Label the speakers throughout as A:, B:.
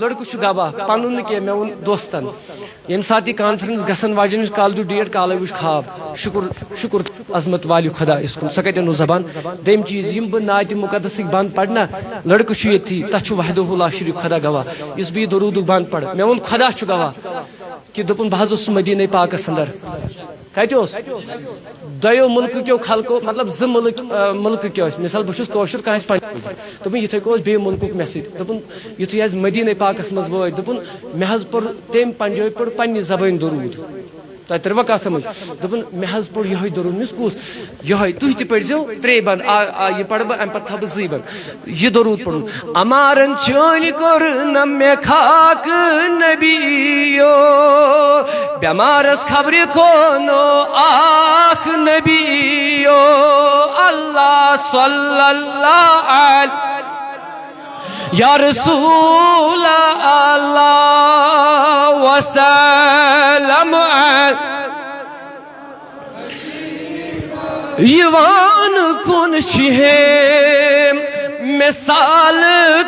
A: لڑکہ چھ گواہ پنن کی مے ون دوستن یم سات یہ کانفرنس گھن واجن کال دو ڈیٹ کال وچ خواب شکر شکر عظمت والی خدا اس کن سہ کتن زبان دیم چیز یم بہ نایت مقدس بند پڑھنا لڑکہ چھ یتی تہ وحدہ لا شریک خدا گواہ اس بھی درود بند پڑھ مے ون خدا چھ گواہ کہ دپن بہ حظ مدینہ پاکس اندر کتہ دو ملک کیو خلقو مطلب ز ملک کیا مثال بہت کوشر کھاس دپن یتھے کو بی ملک میسیج دپن یتھے اس مدینہ پاکس مز وٲتۍ دپن مے حظ پوٚر تمہِ پنجٲبۍ پوٚر پننہِ زبٲنۍ درود تۄہہِ تروا کتھ سمجھ دپن مے حظ پوٚر یہے درود مس کُس یہے تُہۍ تہِ پٔرزیو ترٛے بند یہ پڑھ بہٕ امہِ پتہٕ تھاو بہٕ زٕے بند یہ درود پڑھن امارن چٲنۍ کوٚر نہ مےٚ خاک نبیو بیمارس خبرِ کھونو آخ نبیو اللہ صلی اللہ علیہ یا رسول اللہ وسلم یوان کن شہیم مثال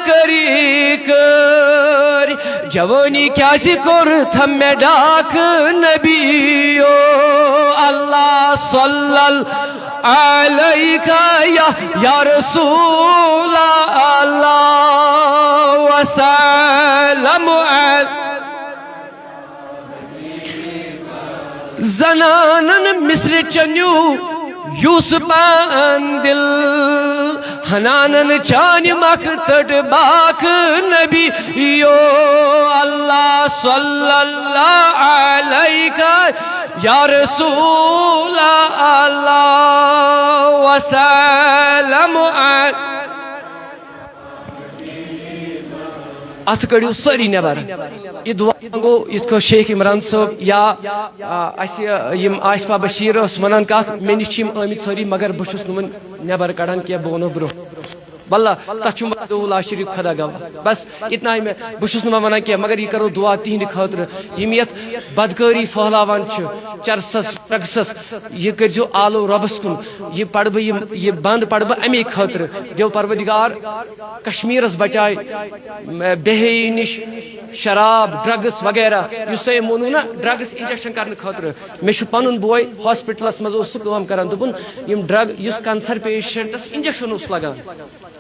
A: کری کر جوانی کیا ذکر تھا میں ڈاک نبیو اللہ صلی اللہ علیہ یا رسول اللہ وسلم زنانن مصر چنیو یوسف دل حنانن چانی مقصد باک نبی یو اللہ صلی اللہ علیہ یا رسول اللہ وسلم ات کڑیو ساری نبر یہ دعا گو یہ شیخ عمران صاحب یا آصفہ بشیر ونان کت مے نش آمت ساری مگر بہس نبر کڑان کی بہ ونو برو واللہ تک لا شریف خدا گواہ بس اتنا میں بہس ونان کی مگر یہ کرو دعا تہند خاطر یم یت بدکاری پھہلاوان چرسس ڈرگسس یہ کرزو آلو ربس کن یہ پڑھ بہ یہ بند پڑھ بہ امی خاطر دیو پروردگار کشمیرس بچائے بے نش شراب ڈرگس وغیرہ اس تھی مونو نا ڈرگس انجیکشن کرنے خاطر مے پن بوے ہاسپٹلس مز سہ کران دپن یم ڈرگ اس کینسر پیشنٹس انجیکشن اس لگان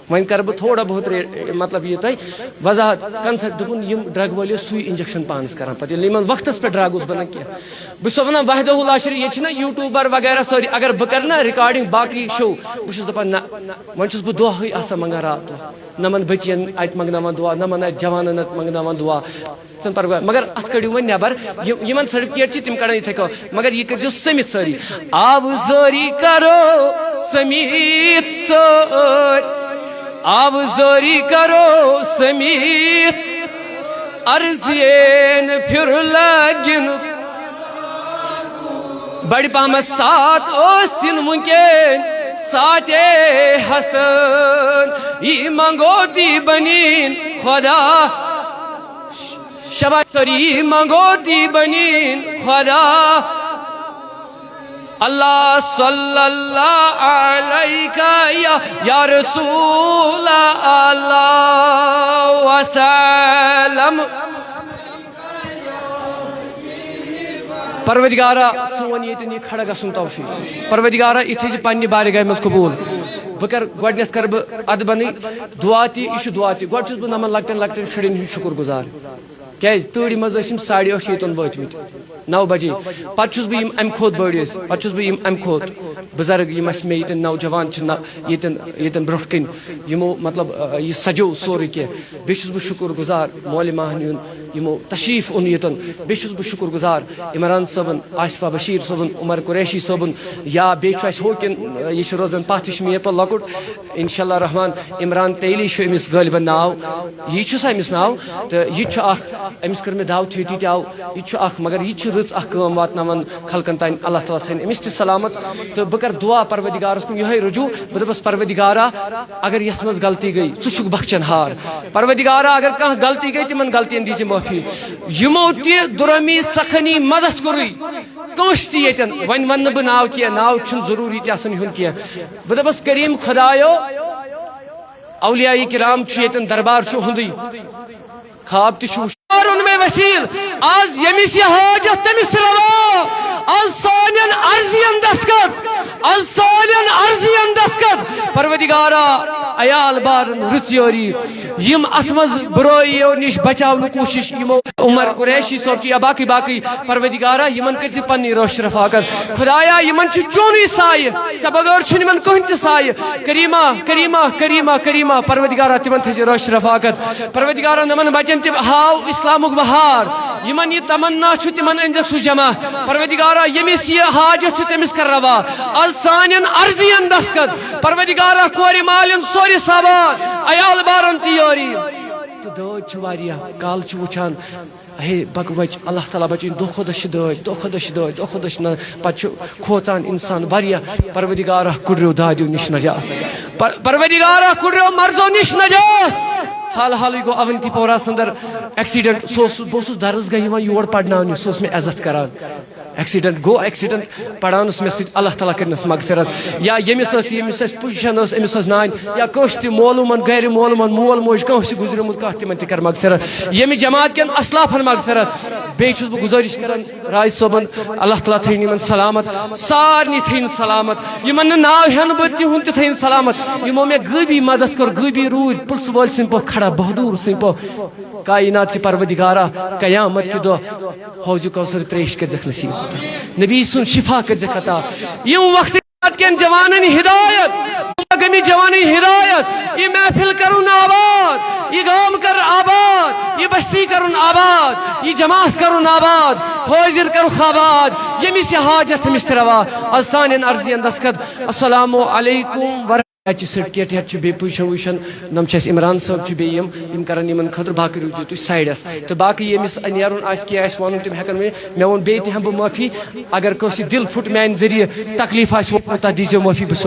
A: ون کر بہ تھوڑا بہت مطلب یہ تھی وضاحت کنسر دپن یم ڈرگ والے سوئی انجیکشن پانس کران پتہ ییٚلہِ یمن وقتس پہ ڈرگ اس بنان کی بس ونان وحدہ لا شریک یہ نا یوٹیوبر وغیرہ ساری اگر بہ کر نا ریکارڈنگ باقی شو بس دپان نہ ون چھس بہ دۄہے آسان منگان رات نمن بچین ات منگناوان دعا نمن ات جوانن ات منگناوان دعا مگر ات کڑیو ون نبر یمن سرٹیفکیٹ تم کڑان اتھے کو مگر یہ کرزو سمت ساری آوزاری کرو سمیت سر آوزاری کرو سمیت ارزین پھر لگن بڑی پام سات اوسن ممکن سات حسن یہ منگو دی بنین خدا شباتری منگو دی بنین خدا اللہ صلی اللہ علیہ یا رسول اللہ وسلم پروردگارا سون یتن یہ کھڑا گھن توفیق پروردگارا اتھے پنہ بارگاہ مز قبول بہ کر گۄڈنیتھ کر بہ ادبنی دعا تہ یہ دعا تہ گۄڈ چھس بہ نمن لکٹن لکٹن شرین ہند شکر گزار کیاز تۭرِ مز ٲسۍ یِم 8:30 یوتن وٲتمٕتۍ 9 بجے پتہٕ چھُس بہٕ یِم امہِ کھۄتہٕ بٔڑۍ ٲسۍ پتہٕ چھُس بہٕ یِم امہِ کھۄتہٕ بُزرگ یِم اَسہِ مےٚ ییٚتٮ۪ن نوجوان چھِ ییٚتٮ۪ن برونٛٹھ کَنۍ یِمو مطلب یہِ سجو سورُے کینٛہہ بیٚیہِ چھُس بہٕ شُکر گُزار مولہِ ماہنہِ ہُنٛد یِمو تشریٖف اوٚن ییٚتٮ۪ن بیٚیہِ چھُس بہٕ شُکر گُزار عمران صٲبن آصفہ بشیٖر صٲبن عمر قریشی صٲبن یا بیٚیہِ چھُ اَسہِ ہُہ کِنۍ یہِ چھُ روزان پتھ یہِ چھُ مےٚ یپٲرۍ لۄکُٹ انشاء اللہ رحمان عمران تیلی چھُ أمِس غٲلبن ناو یہِ چھُس أمِس ناو تہٕ یہِ تہِ چھُ اکھ أمِس کٔر مےٚ دعوت ییٚتی تہِ آو یہِ تہِ چھُ اکھ مگر یہِ تہِ چھُ رٕژ اکھ کٲم واتناوان خلقن تانۍ اللہ تعالیٰ تھٲیِن أمِس تہِ سلامت تہٕ بہٕ کرٕ دعا پروردگارس کُن یِہوٚے رجوٗع بہٕ دپس پروردگارا اگر یتھ منٛز غلطی گٔے ژٕ چھُکھ بخچن ہار پروردگارا اگر کانٛہہ غلطی گٔے تِمن غلطین دِزِ معٲفی یِمو تہِ دُرمی سخنی مدد کوٚرُے کٲنٛسہِ تہِ ییٚتٮ۪ن وۄنۍ ونہٕ نہٕ بہٕ ناو کینٛہہ ناو چھُنہٕ ضروٗری تہِ آسان یُہُنٛد کینٛہہ بہٕ دپس کریٖم خدایو اولیاء کرام چھُ ییٚتٮ۪ن دربار چھُ ہُنٛدُے خواب تشون میں وسیل آز یمس یہ حاجت تمس روا آز سانین عرضین دستخط آز سانین عرضین دستخط پروردگارا عیال بارن رچیوری یم اتمز برائیو نش بچاو کوشش یمو عمر قریشی صاحب یا باقی باقی پروردگارا یمن کرزی پنی روش رفاقت خدایا یمن چونی سائے بغیر چھ یمن کہن تہ سائے کریمہ کریمہ کریمہ کریمہ پروردگارا تمن تھزی روش رفاقت پروردگارا نمن بچن تہ ہاو اسلامک بہار یمن یہ تمنا چھ تمن انزک سو جمع پروردگارا یمس یہ حاجت چھ تمس کر روا از سانین عرضین دستخط پروردگارا کوری مالن سوری ساباد عیال بارن تیاری تو دود چھ واریاہ کال چھ وچھان ہے بک بچ اللہ تعالیٰ بچین دو خودش دود دو خودش دود دو خودش نہ پچ کھوچان انسان واریاہ پروردگارا کڑریو دادیو نش نجات پروردگارا کڑریو مرزو نش نجات حال حال گو اونتی پورا سندر ایکسیڈنٹ بہت درس گئی یور پڑھنا سوس میں عزت کران ایکسیڈنٹ گو ایکسیڈنٹ پڑھانس میں سۭتۍ اللہ تعالیٰ کرنس مغفرت یا یمس پوزیشن امس نان یا کس تہ مولومن گھر مولومن مول موج کس گزریمت کت تمن تہ کر مغفرت یم جماعت کن اسلافن مغفرت بیٚیہِ چھُس بہٕ گزٲرِش کران راج صٲبن اللہ تعالیٰ تھٲیِن یمن سلامت سارنٕے تھٲیِن سلامت یمن نہٕ ناو ہٮ۪نہٕ بہٕ تِہُنٛد تہِ تھٲیِن سلامت یمو مےٚ غٲبی مدد کٔر غٲبی روٗدۍ پُلسہٕ وٲلۍ سٕنٛدۍ پٲٹھۍ کھڑا بہادوٗر سٕنٛدۍ پٲٹھۍ کائنات کی پروردگارا قیامت کے دو حوض کوثر تریش کر زخ نصیب نبی سن شفا کر زخ عطا یم وقت کن جوانن ہدایت گمی جوانی ہدایت یہ محفل کرن آباد یہ گام کر آباد یہ بستی کرن آباد یہ جماعت کرن آباد حاضر کرو آباد یمس یہ حاجت مستروا آسان عرضی دستخط السلام علیکم سرٹیفکیٹ بی پوزیشن ووزیشن نم عمران صاحب بیم کران یمن خاطر باقی روزو تھی سائڈس تو باقی یمس نیرن کی ون تم ہیکن ون مے وون بیٚیہِ تہِ ہم بہٕ معافی اگر کٲنٛسہِ دل پھٹ میانہِ ذریعہ تکلیف آسہِ ووٚنمُت تتھ دیٖزیو معافی بہٕ